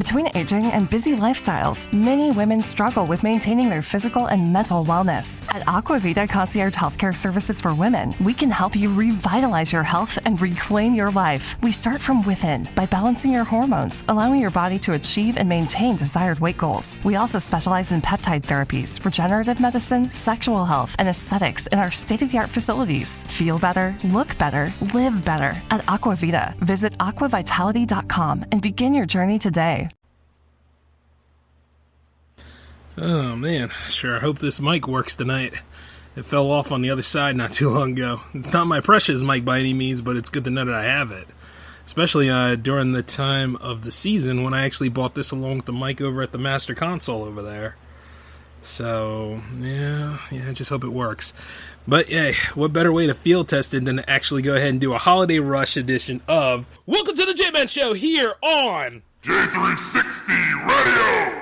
Between aging and busy lifestyles, many women struggle with maintaining their physical and mental wellness. At Aquavita Concierge Healthcare Services for Women, we can help you revitalize your health and reclaim your life. We start from within by balancing your hormones, allowing your body to achieve and maintain desired weight goals. We also specialize in peptide therapies, regenerative medicine, sexual health, and aesthetics in our state-of-the-art facilities. Feel better, look better, live better. At Aquavita, visit aquavitality.com and begin your journey today. Oh man, sure hope this mic works tonight. It fell off on the other side not too long ago. It's not my precious mic by any means, but it's good to know that I have it. Especially during the time of the season when I actually bought this along with the mic over at the Master Console over there. So, yeah, I just hope it works. But, hey, what better way to field test it than to actually go ahead and do a Holiday Rush edition of Welcome to the J-Man Show here on J360 Radio!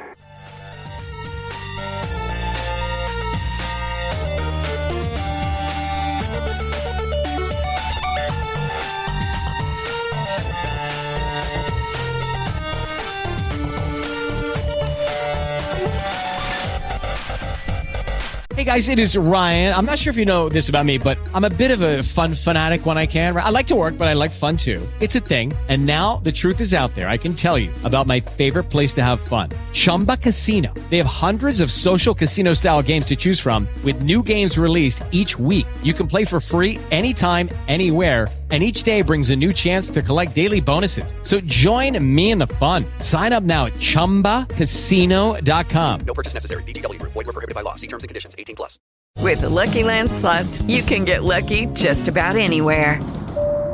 Hey guys, it is Ryan. I'm not sure if you know this about me, but I'm a bit of a fun fanatic when I can. I like to work, but I like fun too. It's a thing. And now the truth is out there. I can tell you about my favorite place to have fun. Chumba Casino. They have hundreds of social casino style games to choose from with new games released each week. You can play for free anytime, anywhere. And each day brings a new chance to collect daily bonuses. So join me in the fun. Sign up now at ChumbaCasino.com. No purchase necessary. VGW Group. Void where prohibited by law. See terms and conditions. 18+. With the Lucky Land Slots, you can get lucky just about anywhere.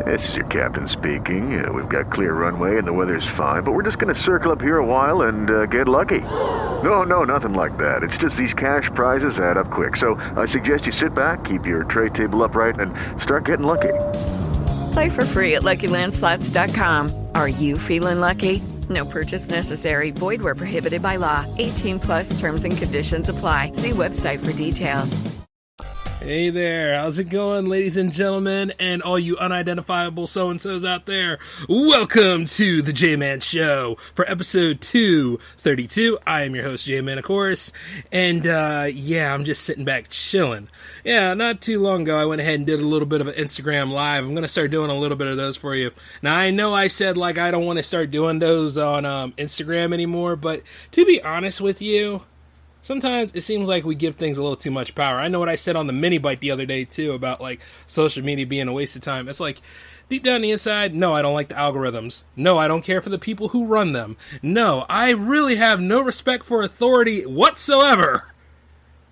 This is your captain speaking. We've got clear runway and the weather's fine, but we're just going to circle up here a while and get lucky. No, nothing like that. It's just these cash prizes add up quick. So I suggest you sit back, keep your tray table upright, and start getting lucky. Play for free at LuckyLandSlots.com. Are you feeling lucky? No purchase necessary. Void where prohibited by law. 18+ terms and conditions apply. See website for details. Hey there, how's it going, ladies and gentlemen, and all you unidentifiable so-and-sos out there? Welcome to the J-Man Show for episode 232. I am your host, J-Man, of course, and I'm just sitting back chilling. Yeah, not too long ago, I went ahead and did a little bit of an Instagram Live. I'm going to start doing a little bit of those for you. Now, I know I said, I don't want to start doing those on Instagram anymore, but to be honest with you, sometimes it seems like we give things a little too much power. I know what I said on the mini bite the other day, too, about, social media being a waste of time. It's deep down the inside, no, I don't like the algorithms. No, I don't care for the people who run them. No, I really have no respect for authority whatsoever.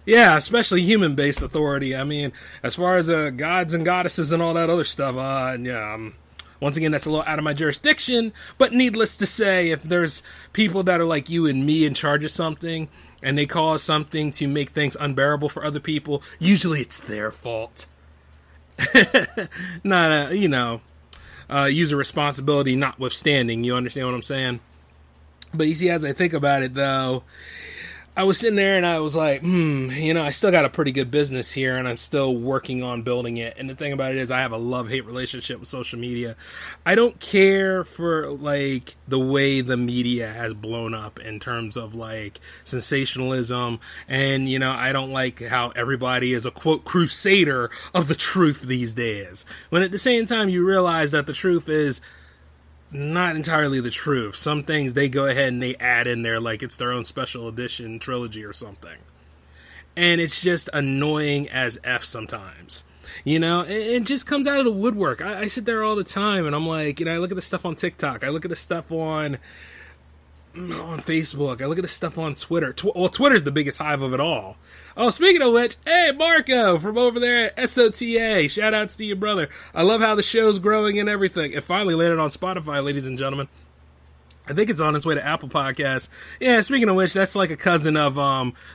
Yeah, especially human-based authority. I mean, as far as gods and goddesses and all that other stuff, once again, that's a little out of my jurisdiction. But needless to say, if there's people that are like you and me in charge of something, and they cause something to make things unbearable for other people, usually it's their fault. User responsibility notwithstanding, you understand what I'm saying? But you see, as I think about it, though, I was sitting there and I was like, I still got a pretty good business here and I'm still working on building it. And the thing about it is I have a love-hate relationship with social media. I don't care for, the way the media has blown up in terms of, sensationalism. And, I don't like how everybody is a, quote, crusader of the truth these days. When at the same time you realize that the truth is not entirely the truth. Some things they go ahead and they add in there like it's their own special edition trilogy or something. And it's just annoying as F sometimes. It just comes out of the woodwork. I sit there all the time and I'm like, I look at the stuff on TikTok. I look at the stuff on Facebook. I look at the stuff on Twitter. Twitter's the biggest hive of it all. Oh, speaking of which, hey, Marco from over there at SOTA. Shout outs to your brother. I love how the show's growing and everything. It finally landed on Spotify, ladies and gentlemen. I think it's on its way to Apple Podcasts. Yeah, speaking of which, that's like a cousin of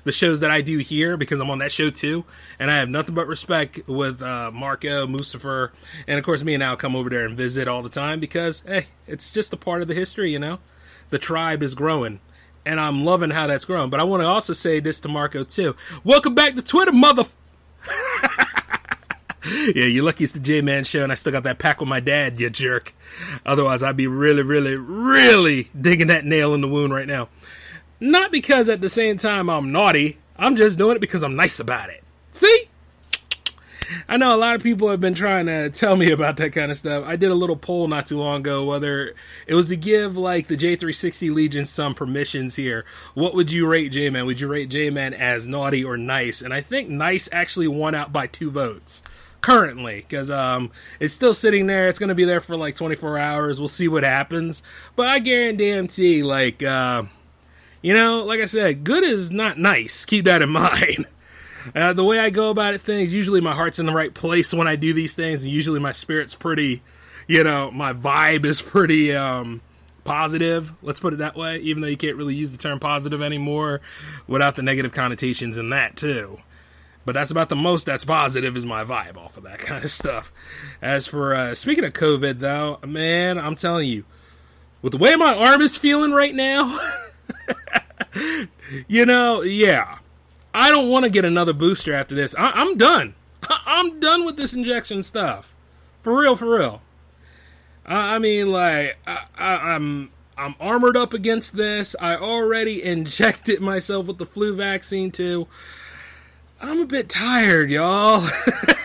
the shows that I do here because I'm on that show too. And I have nothing but respect with Marco, Mustafa, and of course me and Al come over there and visit all the time because, hey, it's just a part of the history, The tribe is growing. And I'm loving how that's growing. But I want to also say this to Marco, too. Welcome back to Twitter, mother... Yeah, you're lucky it's the J-Man Show and I still got that pack with my dad, you jerk. Otherwise, I'd be really, really, really digging that nail in the wound right now. Not because at the same time I'm naughty. I'm just doing it because I'm nice about it. See? I know a lot of people have been trying to tell me about that kind of stuff. I did a little poll not too long ago whether it was to give like the J360 Legion some permissions here. What would you rate J-Man? Would you rate J-Man as naughty or nice? And I think nice actually won out by 2 votes currently, because it's still sitting there. It's going to be there for like 24 hours. We'll see what happens. But I guarantee, like, like I said, good is not nice. Keep that in mind. The way I go about it, things, usually my heart's in the right place when I do these things, and usually my spirit's pretty, my vibe is pretty positive, let's put it that way, even though you can't really use the term positive anymore without the negative connotations in that, too. But that's about the most that's positive is my vibe off of that kind of stuff. As for, speaking of COVID, though, man, I'm telling you, with the way my arm is feeling right now, yeah. I don't want to get another booster after this. I'm done. I'm done with this injection stuff. For real. I mean, like, I'm armored up against this. I already injected myself with the flu vaccine, too. I'm a bit tired, y'all.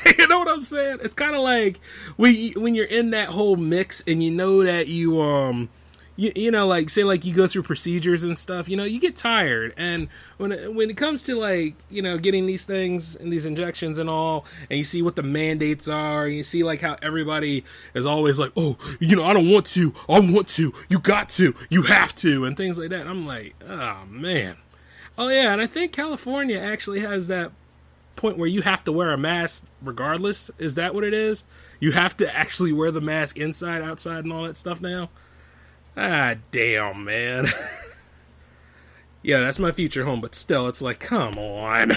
You know what I'm saying? It's kind of like when you're in that whole mix and you know that you like, say, like, you go through procedures and stuff, you get tired. And when it comes to, like, getting these things and these injections and all, and you see what the mandates are, and you see, like, how everybody is always like, oh, I don't want to, I want to, you got to, you have to, and things like that. I'm like, oh, man. Oh, yeah, and I think California actually has that point where you have to wear a mask regardless. Is that what it is? You have to actually wear the mask inside, outside, and all that stuff now? Ah, damn, man. Yeah, that's my future home, but still, it's like, come on.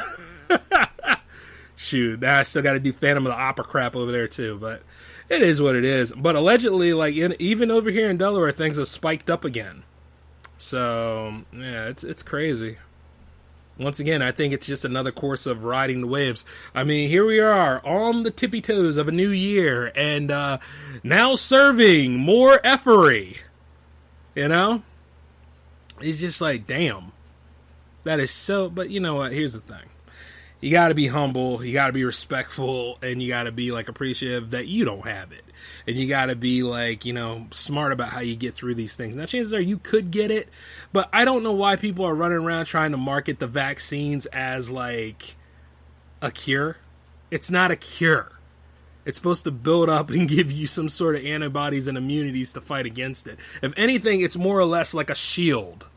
Shoot, now I still got to do Phantom of the Opera crap over there, too, but it is what it is. But allegedly, like, even over here in Delaware, things have spiked up again. So, yeah, it's crazy. Once again, I think it's just another course of riding the waves. I mean, here we are on the tippy toes of a new year, and now serving more effery. It's just like, damn. That is so, but you know what? Here's the thing. You got to be humble, you got to be respectful, and you got to be, like, appreciative that you don't have it. And you got to be, like, smart about how you get through these things. Now, chances are you could get it, but I don't know why people are running around trying to market the vaccines as, like, a cure. It's not a cure. It's supposed to build up and give you some sort of antibodies and immunities to fight against it. If anything, it's more or less like a shield,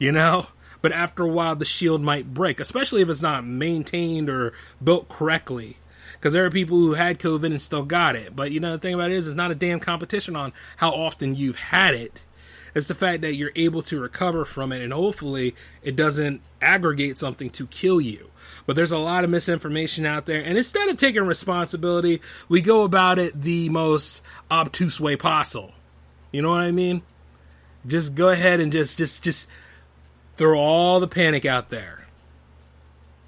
But after a while, the shield might break, especially if it's not maintained or built correctly. Because there are people who had COVID and still got it. But, the thing about it is, it's not a damn competition on how often you've had it. It's the fact that you're able to recover from it, and hopefully it doesn't aggregate something to kill you. But there's a lot of misinformation out there, and instead of taking responsibility, we go about it the most obtuse way possible. You know what I mean? Just go ahead and just throw all the panic out there.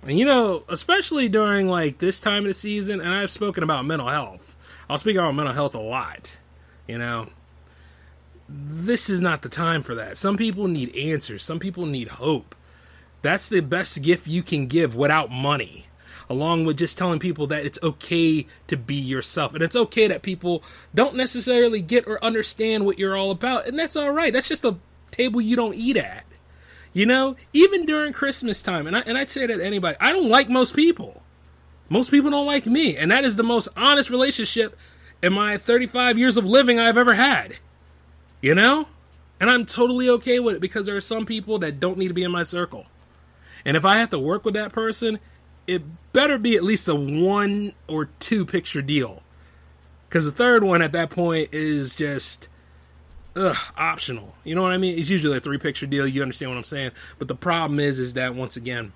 And especially during like this time of the season, and I've spoken about mental health. I'll speak about mental health a lot. This is not the time for that. Some people need answers. Some people need hope. That's the best gift you can give without money, along with just telling people that it's okay to be yourself. And it's okay that people don't necessarily get or understand what you're all about. And that's all right. That's just a table you don't eat at. Even during Christmas time, and I'd say that to anybody, I don't like most people. Most people don't like me. And that is the most honest relationship in my 35 years of living I've ever had. And I'm totally okay with it, because there are some people that don't need to be in my circle. And if I have to work with that person, it better be at least a 1 or 2 picture deal. Because the third one at that point is just, optional. You know what I mean? It's usually a 3 picture deal. You understand what I'm saying? But the problem is that, once again,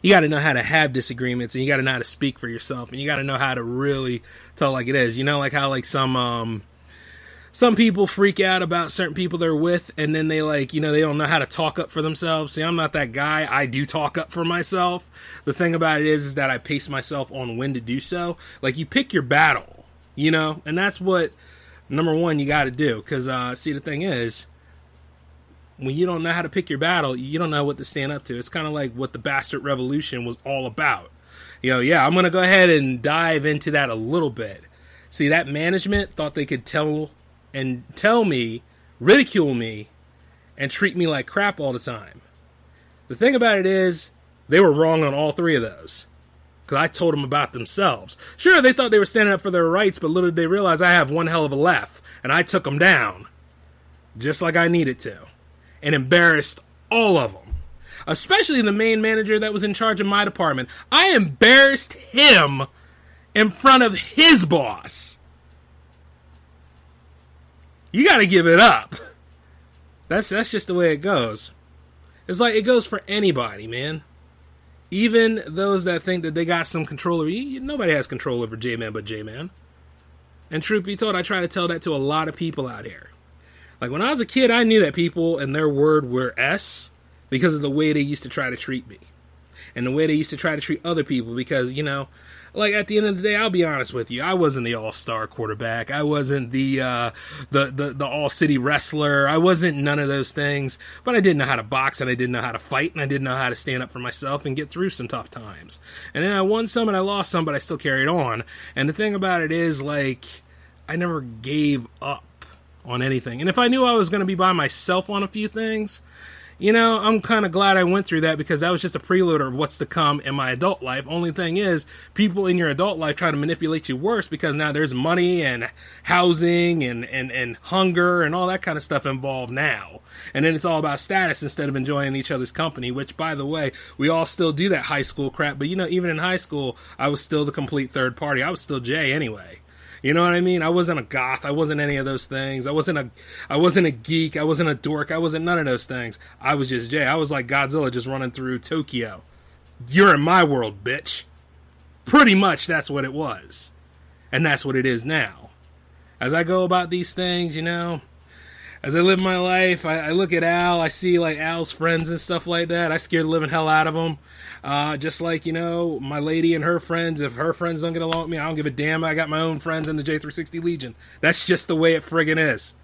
you got to know how to have disagreements, and you got to know how to speak for yourself, and you got to know how to really tell like it is. Like how like some some people freak out about certain people they're with, and then they like, you know, they don't know how to talk up for themselves. See, I'm not that guy. I do talk up for myself. The thing about it is that I pace myself on when to do so. Like, you pick your battle, you know, and that's what, number one, you got to do. Because, see, the thing is, when you don't know how to pick your battle, you don't know what to stand up to. It's kind of like what the Bastard Revolution was all about. You know, yeah, I'm going to go ahead and dive into that a little bit. See, that management thought they could tell me, ridicule me, and treat me like crap all the time. The thing about it is, they were wrong on all three of those. Because I told them about themselves. Sure, they thought they were standing up for their rights, but little did they realize I have one hell of a left, and I took them down. Just like I needed to. And embarrassed all of them. Especially the main manager that was in charge of my department. I embarrassed him in front of his boss. You got to give it up. That's just the way it goes. It's like it goes for anybody, man. Even those that think that they got some control over you. Nobody has control over J-Man but J-Man. And truth be told, I try to tell that to a lot of people out here. Like, when I was a kid, I knew that people and their word were S because of the way they used to try to treat me. And the way they used to try to treat other people because, you know, like, at the end of the day, I'll be honest with you. I wasn't the all-star quarterback. I wasn't the all-city wrestler. I wasn't none of those things. But I didn't know how to box, and I didn't know how to fight, and I didn't know how to stand up for myself and get through some tough times. And then I won some, and I lost some, but I still carried on. And the thing about it is, like, I never gave up on anything. And if I knew I was going to be by myself on a few things, you know, I'm kind of glad I went through that because that was just a prelude of what's to come in my adult life. Only thing is, people in your adult life try to manipulate you worse because now there's money and housing and hunger and all that kind of stuff involved now. And then it's all about status instead of enjoying each other's company, which, by the way, we all still do that high school crap. But, you know, even in high school, I was still the complete third party. I was still Jay anyway. You know what I mean? I wasn't a goth. I wasn't any of those things. I wasn't a geek. I wasn't a dork. I wasn't none of those things. I was just Jay. I was like Godzilla just running through Tokyo. You're in my world, bitch. Pretty much that's what it was. And that's what it is now. As I go about these things, you know, as I live my life, I look at Al. I see, like, Al's friends and stuff like that. I scare the living hell out of them. Just like, you know, my lady and her friends. If her friends don't get along with me, I don't give a damn. I got my own friends in the J360 Legion. That's just the way it friggin' is.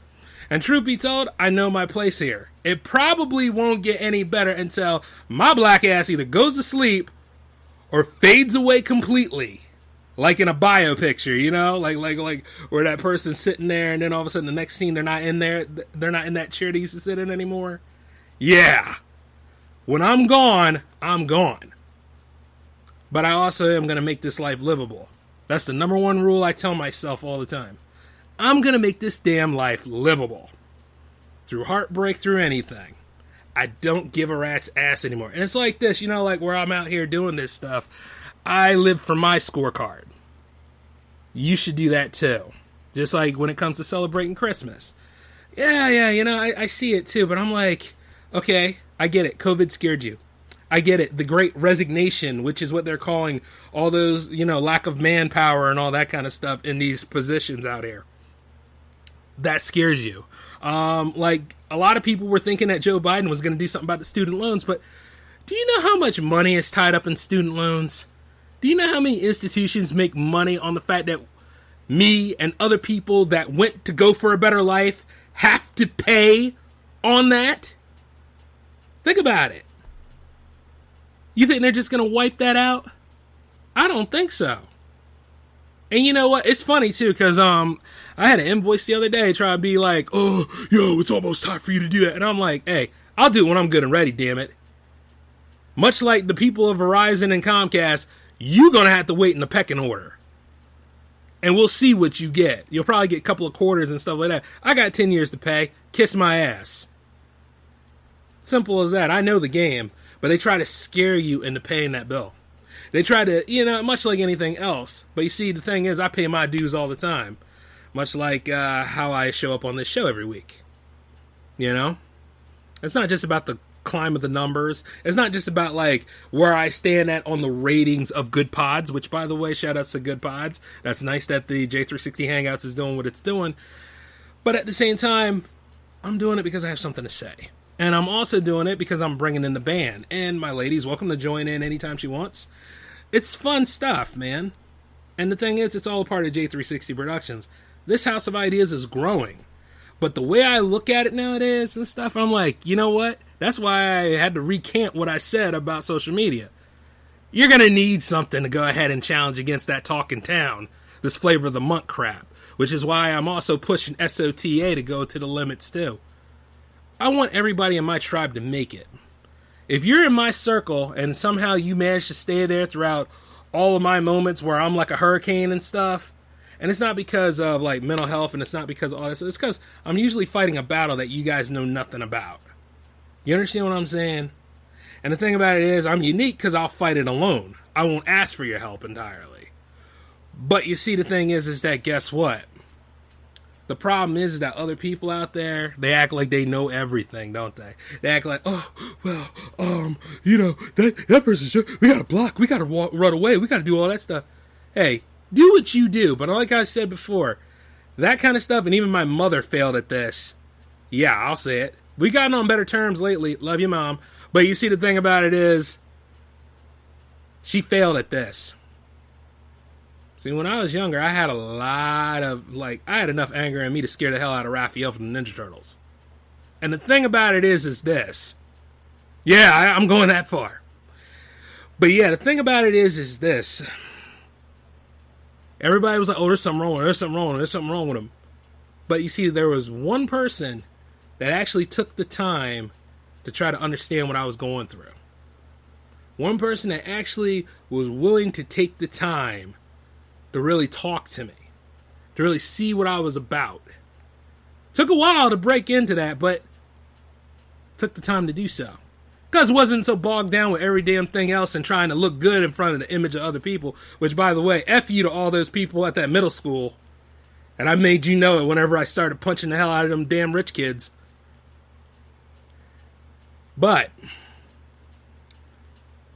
And truth be told, I know my place here. It probably won't get any better until my black ass either goes to sleep or fades away completely. Like in a bio picture, you know, like where that person's sitting there, and then all of a sudden the next scene they're not in there, they're not in that chair they used to sit in anymore. Yeah, when I'm gone, I'm gone. But I also am gonna make this life livable. That's the number one rule I tell myself all the time. I'm gonna make this damn life livable. Through heartbreak, through anything. I don't give a rat's ass anymore. And it's like this, you know, like where I'm out here doing this stuff. I live for my scorecard. You should do that too. Just like when it comes to celebrating Christmas. Yeah, you know, I see it too, but I'm like, okay, I get it. COVID scared you. I get it. The great resignation, which is what they're calling all those, you know, lack of manpower and all that kind of stuff in these positions out here. That scares you. Like, a lot of people were thinking that Joe Biden was going to do something about the student loans, but do you know how much money is tied up in student loans? Do you know how many institutions make money on the fact that me and other people that went to go for a better life have to pay on that? Think about it. You think they're just going to wipe that out? I don't think so. And you know what? It's funny, too, because I had an invoice the other day trying to be like, oh, yo, it's almost time for you to do that. And I'm like, hey, I'll do it when I'm good and ready, damn it. Much like the people of Verizon and Comcast, you're going to have to wait in the pecking order. And we'll see what you get. You'll probably get a couple of quarters and stuff like that. I got 10 years to pay. Kiss my ass. Simple as that. I know the game. But they try to scare you into paying that bill. They try to, you know, much like anything else. But you see, the thing is, I pay my dues all the time. Much like how I show up on this show every week. You know? It's not just about the climb of the numbers. It's not just about, like, where I stand at on the ratings of Good Pods, which, by the way, shout outs to Good Pods. That's nice that the J360 Hangouts is doing what it's doing. But at the same time, I'm doing it because I have something to say. And I'm also doing it because I'm bringing in the band. And my lady's welcome to join in anytime she wants. It's fun stuff, man. And the thing is, it's all a part of J360 Productions. This House of Ideas is growing. But the way I look at it nowadays and stuff, I'm like, you know what? That's why I had to recant what I said about social media. You're going to need something to go ahead and challenge against that talk in town, this flavor of the month crap, which is why I'm also pushing SOTA to go to the limits too. I want everybody in my tribe to make it. If you're in my circle and somehow you manage to stay there throughout all of my moments where I'm like a hurricane and stuff, and it's not because of like mental health and it's not because of all this, it's because I'm usually fighting a battle that you guys know nothing about. You understand what I'm saying? And the thing about it is, I'm unique because I'll fight it alone. I won't ask for your help entirely. But you see, the thing is that guess what? The problem is that other people out there, they act like they know everything, don't they? They act like, oh, well, that person's, we gotta block, we gotta run away, we gotta do all that stuff. Hey, do what you do. But like I said before, that kind of stuff, and even my mother failed at this. Yeah, I'll say it. We gotten on better terms lately. Love you, Mom. But you see, the thing about it is, she failed at this. See, when I was younger, I had I had enough anger in me to scare the hell out of Raphael from the Ninja Turtles. And the thing about it is this. Yeah, I'm going that far. But yeah, the thing about it is this. Everybody was like, oh, there's something wrong with him. But you see, there was one person that actually took the time to try to understand what I was going through. One person that actually was willing to take the time to really talk to me, to really see what I was about. Took a while to break into that, but took the time to do so. Because it wasn't so bogged down with every damn thing else and trying to look good in front of the image of other people, which, by the way, F you to all those people at that middle school. And I made you know it whenever I started punching the hell out of them damn rich kids. But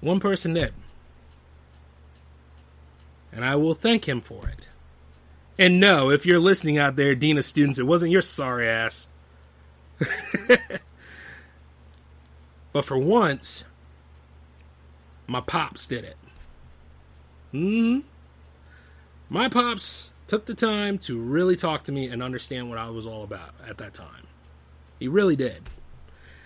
one person did. And I will thank him for it. And no, if you're listening out there, Dean of students, it wasn't your sorry ass. But for once, my pops did it. My pops took the time to really talk to me and understand what I was all about at that time. He really did.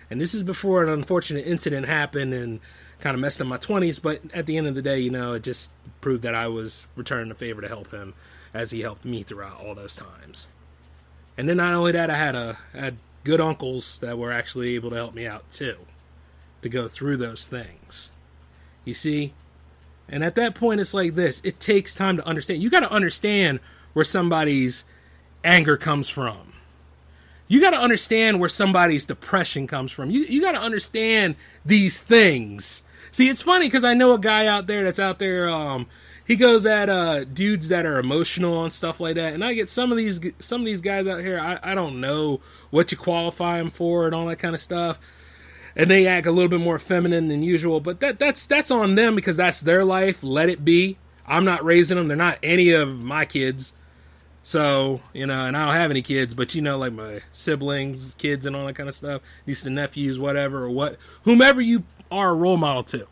And this is before an unfortunate incident happened and kind of messed up my 20s, but at the end of the day, it just proved that I was returning the favor to help him as he helped me throughout all those times. And then not only that, I had good uncles that were actually able to help me out too, to go through those things. You see? And at that point, it's like this. It takes time to understand. You got to understand where somebody's anger comes from. You got to understand where somebody's depression comes from. You got to understand these things. See, it's funny because I know a guy out there that's out there. He goes at dudes that are emotional and stuff like that. And I get some of these guys out here. I don't know what you qualify them for and all that kind of stuff. And they act a little bit more feminine than usual. But that's on them because that's their life. Let it be. I'm not raising them. They're not any of my kids. So, and I don't have any kids, but like my siblings, kids, and all that kind of stuff, nieces and nephews, whatever, or whomever you are a role model to.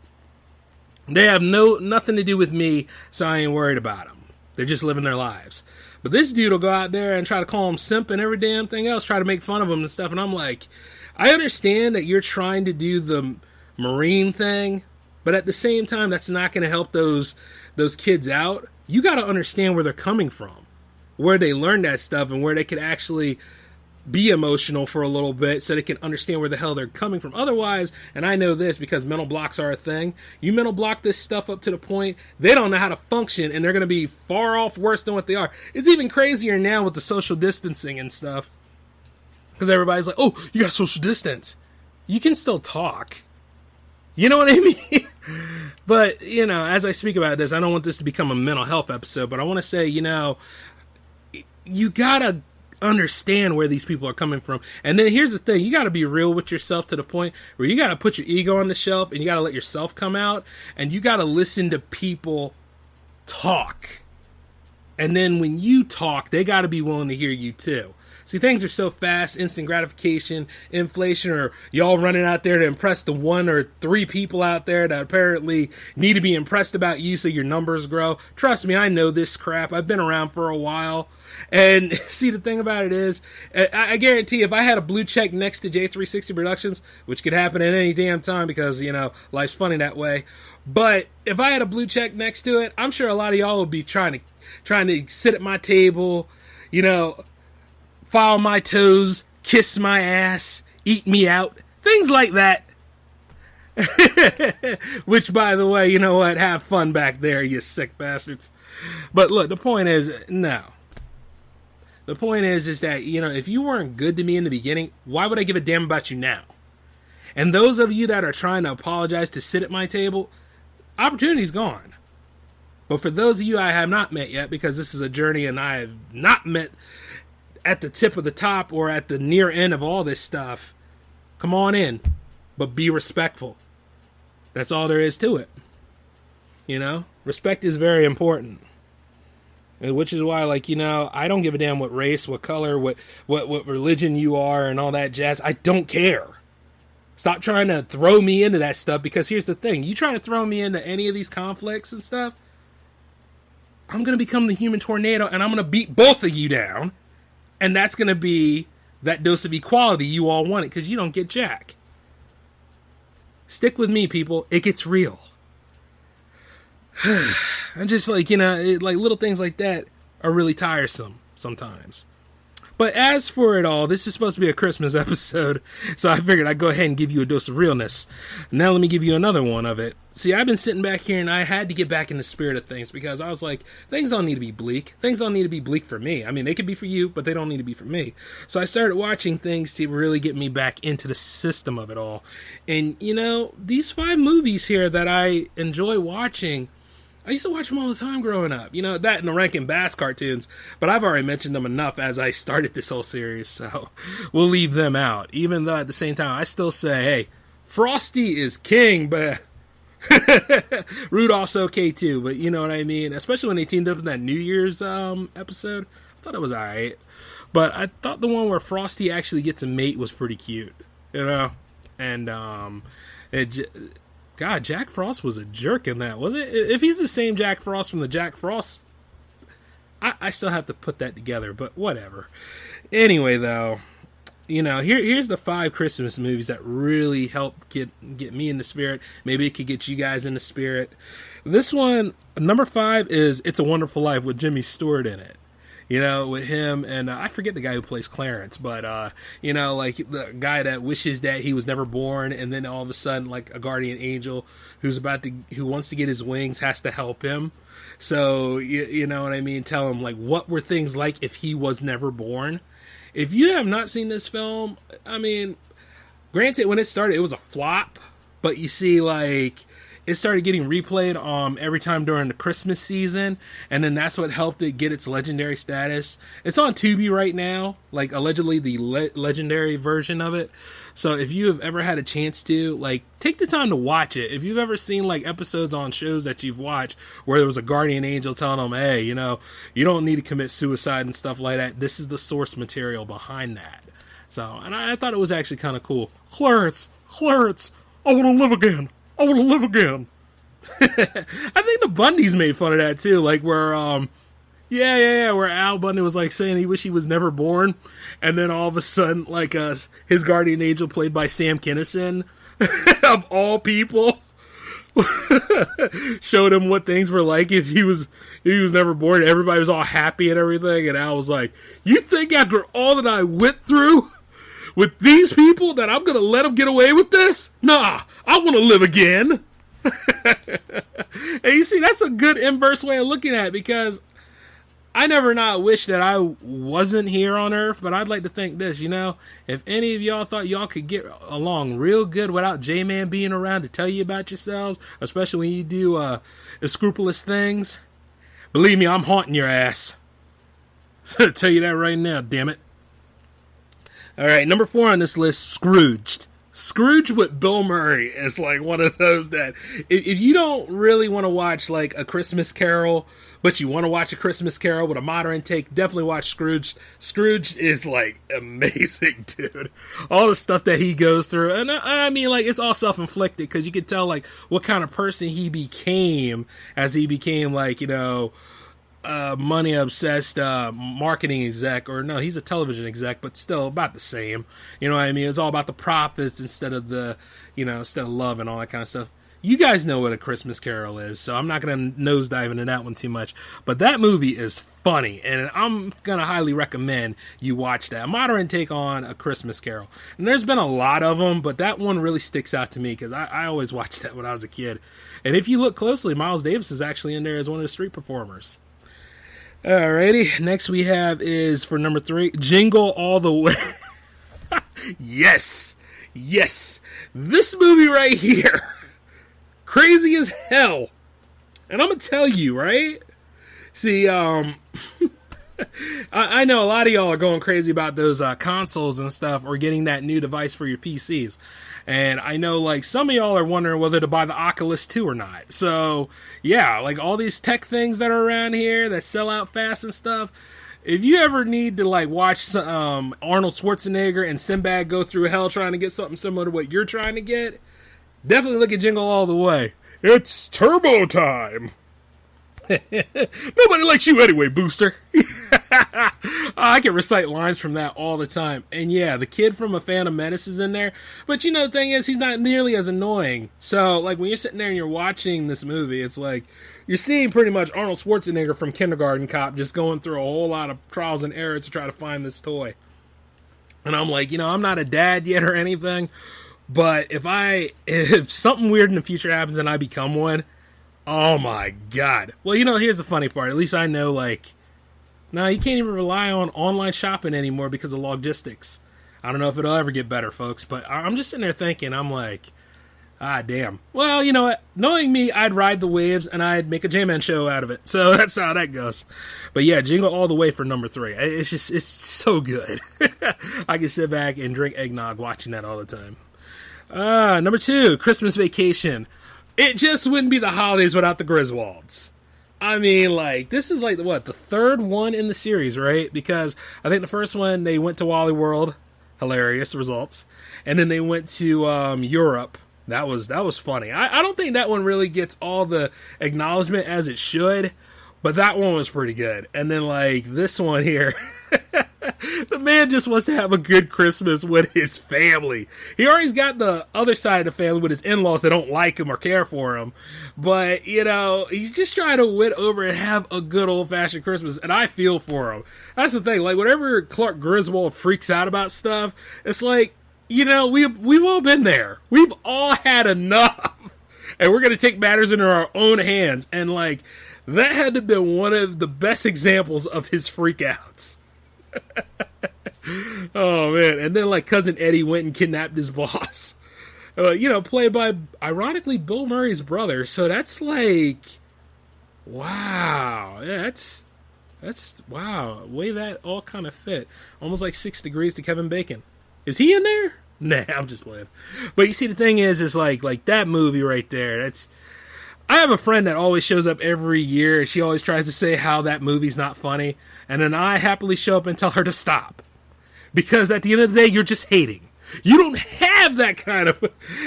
They have nothing to do with me, so I ain't worried about them. They're just living their lives. But this dude will go out there and try to call him simp and every damn thing else, try to make fun of him and stuff, and I'm like, I understand that you're trying to do the Marine thing, but at the same time, that's not going to help those kids out. You got to understand where they're coming from, where they learn that stuff, and where they could actually be emotional for a little bit so they can understand where the hell they're coming from. Otherwise, and I know this because mental blocks are a thing, you mental block this stuff up to the point they don't know how to function, and they're going to be far off worse than what they are. It's even crazier now with the social distancing and stuff, because everybody's like, oh, you got social distance. You can still talk. You know what I mean? But, as I speak about this, I don't want this to become a mental health episode, but I want to say, you gotta understand where these people are coming from. And then here's the thing, you gotta be real with yourself to the point where you gotta put your ego on the shelf and you gotta let yourself come out and you gotta listen to people talk. And then when you talk, they gotta be willing to hear you too. See, things are so fast, instant gratification, inflation, or y'all running out there to impress the 1 or 3 people out there that apparently need to be impressed about you so your numbers grow. Trust me, I know this crap. I've been around for a while. And see, the thing about it is, I guarantee if I had a blue check next to J360 Productions, which could happen at any damn time because, life's funny that way. But if I had a blue check next to it, I'm sure a lot of y'all would be trying to sit at my table, file my toes, kiss my ass, eat me out, things like that. Which, by the way, you know what? Have fun back there, you sick bastards. But look, the point is, no. The point is that, if you weren't good to me in the beginning, why would I give a damn about you now? And those of you that are trying to apologize to sit at my table, opportunity's gone. But for those of you I have not met yet, because this is a journey and I have not met at the tip of the top or at the near end of all this stuff, come on in, but be respectful. That's all there is to it. Respect is very important. Which is why, I don't give a damn what race, what color, what religion you are and all that jazz. I don't care. Stop trying to throw me into that stuff, because here's the thing. You try to throw me into any of these conflicts and stuff, I'm going to become the human tornado and I'm going to beat both of you down. And that's going to be that dose of equality you all wanted, because you don't get jack. Stick with me, people. It gets real. And just little things like that are really tiresome sometimes. But as for it all, this is supposed to be a Christmas episode, so I figured I'd go ahead and give you a dose of realness. Now let me give you another one of it. See, I've been sitting back here and I had to get back in the spirit of things, because I was like, things don't need to be bleak. Things don't need to be bleak for me. I mean, they could be for you, but they don't need to be for me. So I started watching things to really get me back into the system of it all. And, these 5 movies here that I enjoy watching, I used to watch them all the time growing up. That and the Rankin Bass cartoons. But I've already mentioned them enough as I started this whole series, so we'll leave them out. Even though at the same time, I still say, hey, Frosty is king, but Rudolph's okay too. But you know what I mean? Especially when they teamed up in that New Year's episode. I thought it was alright. But I thought the one where Frosty actually gets a mate was pretty cute. And God, Jack Frost was a jerk in that, was it? If he's the same Jack Frost from the Jack Frost, I still have to put that together, but whatever. Anyway, though, here's the 5 Christmas movies that really help get me in the spirit. Maybe it could get you guys in the spirit. This one, number 5, is It's a Wonderful Life with Jimmy Stewart in it. With him, and I forget the guy who plays Clarence, but, the guy that wishes that he was never born, and then all of a sudden, a guardian angel who wants to get his wings has to help him. So, you know what I mean? Tell him, what were things like if he was never born? If you have not seen this film, I mean, granted, when it started, it was a flop, but you see, it started getting replayed every time during the Christmas season, and then that's what helped it get its legendary status. It's on Tubi right now, allegedly the legendary version of it. So if you have ever had a chance to, take the time to watch it. If you've ever seen, episodes on shows that you've watched where there was a guardian angel telling them, hey, you don't need to commit suicide and stuff like that. This is the source material behind that. So, and I thought it was actually kind of cool. Clarence, I want to live again. I want to live again. I think the Bundys made fun of that too, where where Al Bundy was saying he wished he was never born, and then all of a sudden his guardian angel played by Sam Kinison of all people showed him what things were like if he was never born. Everybody was all happy and everything, and Al was like, "You think after all that I went through with these people that I'm gonna let them get away with this? Nah, I want to live again." And you see, that's a good inverse way of looking at it, because I never not wish that I wasn't here on Earth, but I'd like to think this, if any of y'all thought y'all could get along real good without J-Man being around to tell you about yourselves, especially when you do scrupulous things, believe me, I'm haunting your ass. I'll tell you that right now, damn it. All right, number 4 on this list, Scrooged. Scrooge with Bill Murray is like one of those that if you don't really want to watch like A Christmas Carol, but you want to watch A Christmas Carol with a modern take, definitely watch Scrooge. Scrooge is like amazing, dude. All the stuff that he goes through. And I mean, like, it's all self-inflicted because you could tell like what kind of person he became as he became like, you know, money obsessed marketing exec, or no, he's a television exec, but still about the same. You know what I mean? It's all about the profits instead of love and all that kind of stuff. You guys know what A Christmas Carol is, so I'm not going to nosedive into that one too much. But that movie is funny, and I'm going to highly recommend you watch that. A modern take on A Christmas Carol. And there's been a lot of them, but that one really sticks out to me because I always watched that when I was a kid. And if you look closely, Miles Davis is actually in there as one of the street performers. Alrighty, next we have is for number 3, Jingle All the Way. Yes, this movie right here, crazy as hell. And I'm gonna tell you, right? See, I know a lot of y'all are going crazy about those consoles and stuff, or getting that new device for your PCs. And I know, like, some of y'all are wondering whether to buy the Oculus 2 or not. So, yeah, like, all these tech things that are around here that sell out fast and stuff, if you ever need to, like, watch Arnold Schwarzenegger and Sinbad go through hell trying to get something similar to what you're trying to get, definitely look at Jingle All the Way. It's turbo time! Nobody likes you anyway, Booster. I can recite lines from that all the time. And yeah, the kid from A Phantom Menace is in there. But you know, the thing is, he's not nearly as annoying. So, like, when you're sitting there and you're watching this movie, it's like, you're seeing pretty much Arnold Schwarzenegger from Kindergarten Cop just going through a whole lot of trials and errors to try to find this toy. And I'm like, you know, I'm not a dad yet or anything. But if something weird in the future happens and I become one, oh my God. Well, you know, here's the funny part. At least I know, like, no, you can't even rely on online shopping anymore because of logistics. I don't know if it'll ever get better, folks, but I'm just sitting there thinking, I'm like, damn. Well, you know what? Knowing me, I'd ride the waves and I'd make a J-Man show out of it. So that's how that goes. But yeah, Jingle All the Way for number 3. It's so good. I can sit back and drink eggnog watching that all the time. Number 2, Christmas Vacation. It just wouldn't be the holidays without the Griswolds. I mean, like, this is like, the third one in the series, right? Because I think the first one, they went to Wally World. Hilarious results. And then they went to Europe. That was funny. I don't think that one really gets all the acknowledgement as it should, but that one was pretty good. And then, like, this one here... The man just wants to have a good Christmas with his family. He already's got the other side of the family with his in-laws that don't like him or care for him. But, you know, he's just trying to win over and have a good old-fashioned Christmas. And I feel for him. That's the thing. Like, whenever Clark Griswold freaks out about stuff, it's like, you know, we've all been there. We've all had enough. And we're going to take matters into our own hands. And, like, that had to have been one of the best examples of his freakouts. Oh man. And then, like, Cousin Eddie went and kidnapped his boss, you know, played by, ironically, Bill Murray's brother. So that's like, wow. Yeah, that's wow. Way that all kind of fit. Almost like 6 Degrees to Kevin Bacon. Is he in there? Nah, I'm just playing. But you see, the thing is like that movie right there, I have a friend that always shows up every year, and she always tries to say how that movie's not funny, and then I happily show up and tell her to stop. Because at the end of the day, you're just hating. You don't have that kind of...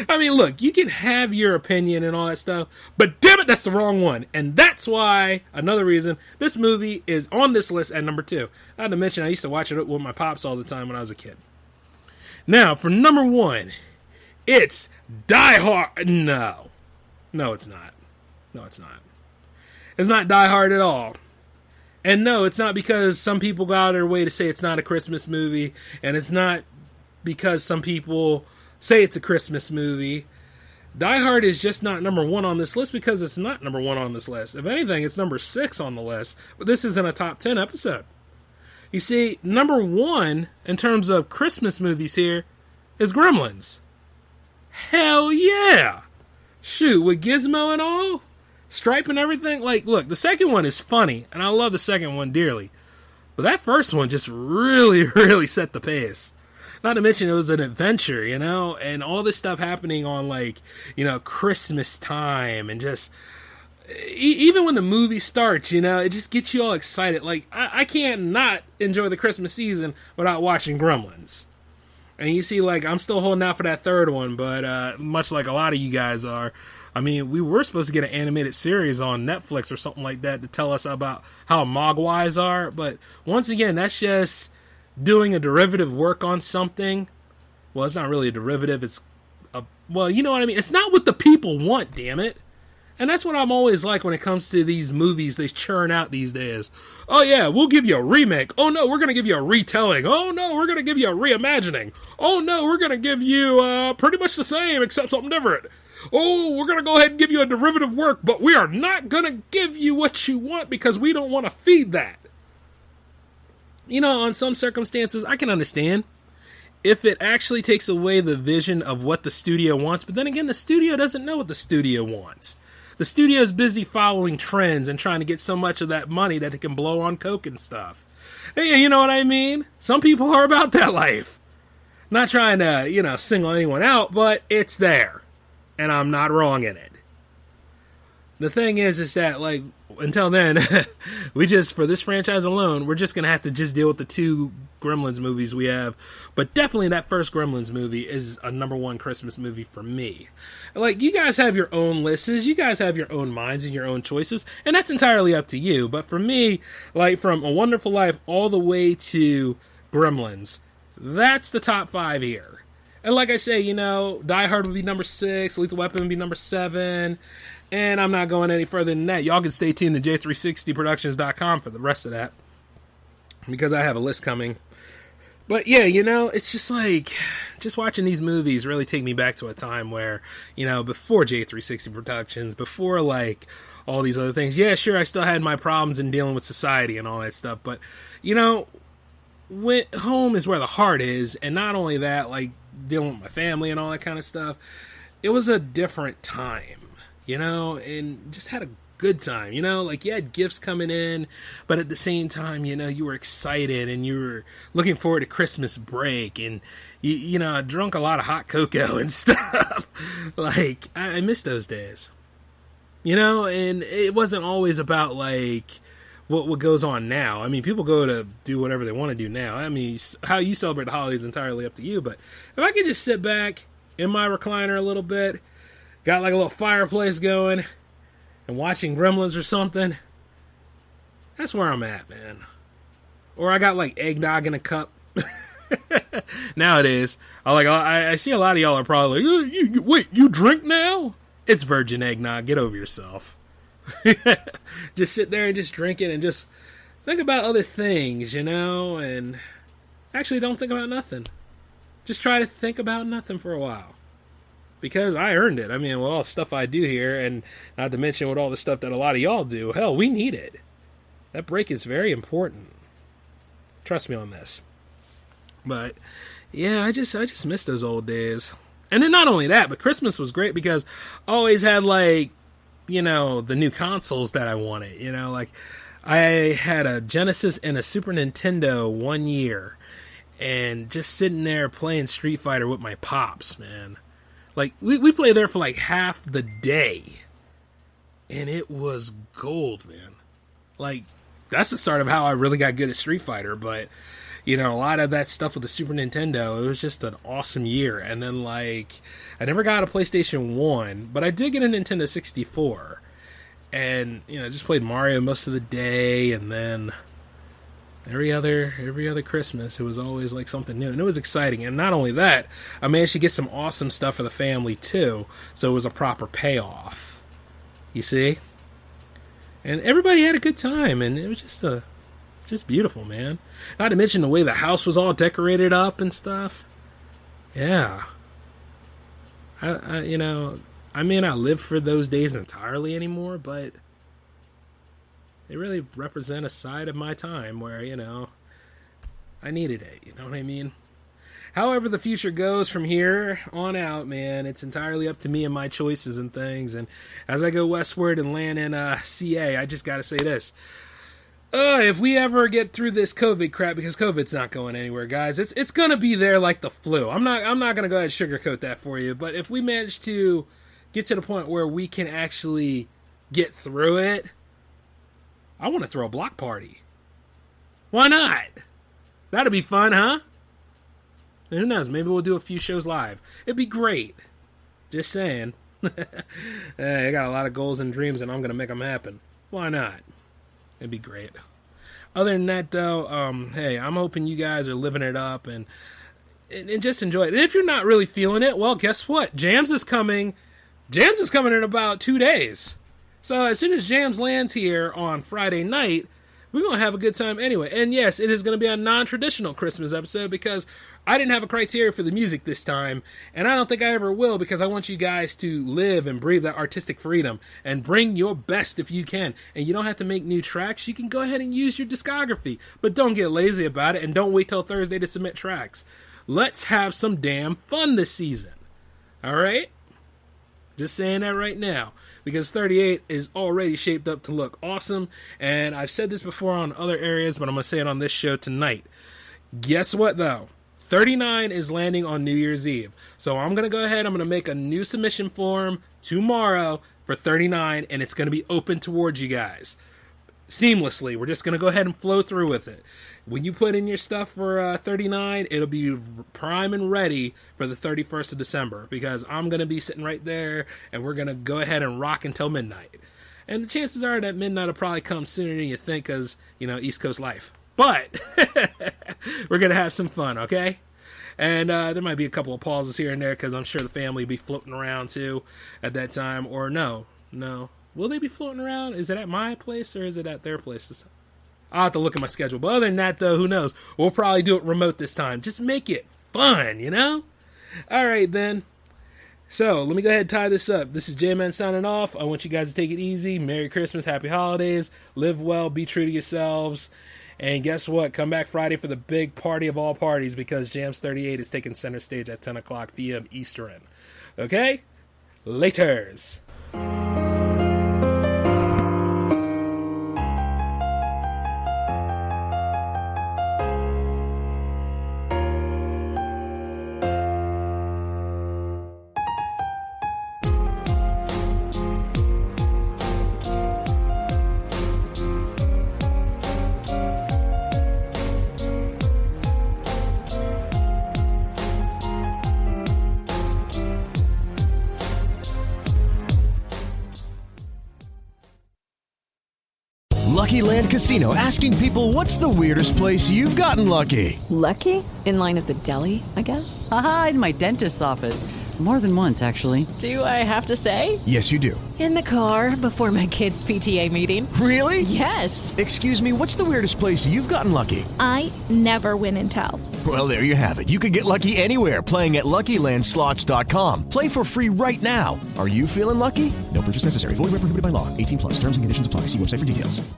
I mean, look, you can have your opinion and all that stuff, but damn it, that's the wrong one. And that's why, another reason, this movie is on this list at number 2. I had to mention I used to watch it with my pops all the time when I was a kid. Now, for number 1, it's Die Hard. No, it's not. No, it's not. It's not Die Hard at all. And no, it's not because some people go out of their way to say it's not a Christmas movie, and it's not because some people say it's a Christmas movie. Die Hard is just not number 1 on this list because it's not number 1 on this list. If anything, it's number 6 on the list, but this isn't a top 10 episode. You see, number 1 in terms of Christmas movies here is Gremlins. Hell yeah! Shoot, with Gizmo and all? Stripe and everything? Like, look, the second one is funny, and I love the second one dearly. But that first one just really, really set the pace. Not to mention it was an adventure, you know, and all this stuff happening on like, you know, Christmas time, and just even when the movie starts, you know, it just gets you all excited. Like I can't not enjoy the Christmas season without watching Gremlins. And you see, like, I'm still holding out for that third one, but much like a lot of you guys are, I mean, we were supposed to get an animated series on Netflix or something like that to tell us about how Mogwais are, but once again, that's just doing a derivative work on something. Well, it's not really a derivative, it's well, you know what I mean? It's not what the people want, damn it. And that's what I'm always like when it comes to these movies they churn out these days. Oh yeah, we'll give you a remake. Oh no, we're going to give you a retelling. Oh no, we're going to give you a reimagining. Oh no, we're going to give you pretty much the same except something different. Oh, we're going to go ahead and give you a derivative work, but we are not going to give you what you want because we don't want to feed that. You know, on some circumstances, I can understand if it actually takes away the vision of what the studio wants, but then again, the studio doesn't know what the studio wants. The studio is busy following trends and trying to get so much of that money that they can blow on coke and stuff. Hey, you know what I mean? Some people are about that life. Not trying to, you know, single anyone out, but it's there. And I'm not wrong in it. The thing is that, like, until then, we just, for this franchise alone, we're just going to have to just deal with the two Gremlins movies we have. But definitely that first Gremlins movie is a #1 Christmas movie for me. Like, you guys have your own lists, you guys have your own minds and your own choices, and that's entirely up to you. But for me, like, from A Wonderful Life all the way to Gremlins, that's the top 5 here. And like I say, you know, Die Hard would be number 6, Lethal Weapon would be number 7, and I'm not going any further than that. Y'all can stay tuned to J360productions.com for the rest of that, because I have a list coming. But yeah, you know, it's just like, just watching these movies really take me back to a time where, you know, before J360 Productions, before like all these other things. Yeah, sure, I still had my problems in dealing with society and all that stuff, but, you know, home is where the heart is, and not only that, like, dealing with my family and all that kind of stuff, it was a different time, you know, and just had a good time, you know, like, you had gifts coming in, but at the same time, you know, you were excited and you were looking forward to Christmas break, and you know, I drank a lot of hot cocoa and stuff. Like, I miss those days, you know, and it wasn't always about like what goes on now. I mean, people go to do whatever they want to do now. I mean, how you celebrate the holidays is entirely up to you, but if I could just sit back in my recliner a little bit, got like a little fireplace going, and watching Gremlins or something, that's where I'm at, man. Or I got like eggnog in a cup. Nowadays, I see a lot of y'all are probably like, wait, you drink now? It's virgin eggnog. Get over yourself. Just sit there and just drink it and just think about other things, you know, and actually don't think about nothing. Just try to think about nothing for a while. Because I earned it. I mean, with all the stuff I do here, and not to mention with all the stuff that a lot of y'all do, hell, we need it. That break is very important. Trust me on this. But, yeah, I just miss those old days. And then not only that, but Christmas was great because I always had, like, you know, the new consoles that I wanted. You know, like, I had a Genesis and a Super Nintendo one year, and just sitting there playing Street Fighter with my pops, man. Like, we played there for like half the day, and it was gold, man. Like, that's the start of how I really got good at Street Fighter, but, you know, a lot of that stuff with the Super Nintendo, it was just an awesome year. And then, like, I never got a PlayStation 1, but I did get a Nintendo 64, and, you know, just played Mario most of the day, and then every other Christmas, it was always like something new, and it was exciting. And not only that, I managed to get some awesome stuff for the family too, so it was a proper payoff. You see? And everybody had a good time, and it was just beautiful, man. Not to mention the way the house was all decorated up and stuff. Yeah. I you know, I may not live for those days entirely anymore, but they really represent a side of my time where, you know, I needed it, you know what I mean? However the future goes from here on out, man, it's entirely up to me and my choices and things. And as I go westward and land in CA, I just got to say this. If we ever get through this COVID crap, because COVID's not going anywhere, guys, it's gonna be there like the flu. I'm not gonna go ahead and sugarcoat that for you. But if we manage to get to the point where we can actually get through it, I want to throw a block party. Why not? That'd be fun, huh? And who knows? Maybe we'll do a few shows live. It'd be great. Just saying. I got a lot of goals and dreams, and I'm gonna make them happen. Why not? It'd be great. Other than that, though, hey, I'm hoping you guys are living it up and just enjoy it. And if you're not really feeling it, well, guess what? Jams is coming. Jams is coming in about 2 days. So as soon as Jams lands here on Friday night, we're going to have a good time anyway. And yes, it is going to be a non-traditional Christmas episode because I didn't have a criteria for the music this time, and I don't think I ever will, because I want you guys to live and breathe that artistic freedom and bring your best if you can. And you don't have to make new tracks. You can go ahead and use your discography, but don't get lazy about it and don't wait till Thursday to submit tracks. Let's have some damn fun this season. All right? Just saying that right now, because 38 is already shaped up to look awesome, and I've said this before on other areas, but I'm going to say it on this show tonight. Guess what, though? 39 is landing on New Year's Eve, so I'm going to go ahead, I'm going to make a new submission form tomorrow for 39, and it's going to be open towards you guys. Seamlessly, we're just going to go ahead and flow through with it. When you put in your stuff for 39, it'll be prime and ready for the 31st of December, because I'm going to be sitting right there, and we're going to go ahead and rock until midnight. And the chances are that midnight will probably come sooner than you think, because, you know, East Coast life. But we're going to have some fun, okay? And there might be a couple of pauses here and there, because I'm sure the family will be floating around, too, at that time. Or no. Will they be floating around? Is it at my place, or is it at their place? I'll have to look at my schedule. But other than that, though, who knows? We'll probably do it remote this time. Just make it fun, you know? All right, then. So, let me go ahead and tie this up. This is J-Man signing off. I want you guys to take it easy. Merry Christmas, Happy Holidays. Live well, be true to yourselves. And guess what? Come back Friday for the big party of all parties, because Jams 38 is taking center stage at 10 o'clock p.m. Eastern. Okay? Laters. Lucky Land Casino, asking people, what's the weirdest place you've gotten lucky? Lucky? In line at the deli, I guess? Aha, in my dentist's office. More than once, actually. Do I have to say? Yes, you do. In the car before my kids' PTA meeting. Really? Yes. Excuse me, what's the weirdest place you've gotten lucky? I never win and tell. Well, there you have it. You can get lucky anywhere, playing at LuckyLandSlots.com. Play for free right now. Are you feeling lucky? No purchase necessary. Void where prohibited by law. 18+. Terms and conditions apply. See website for details.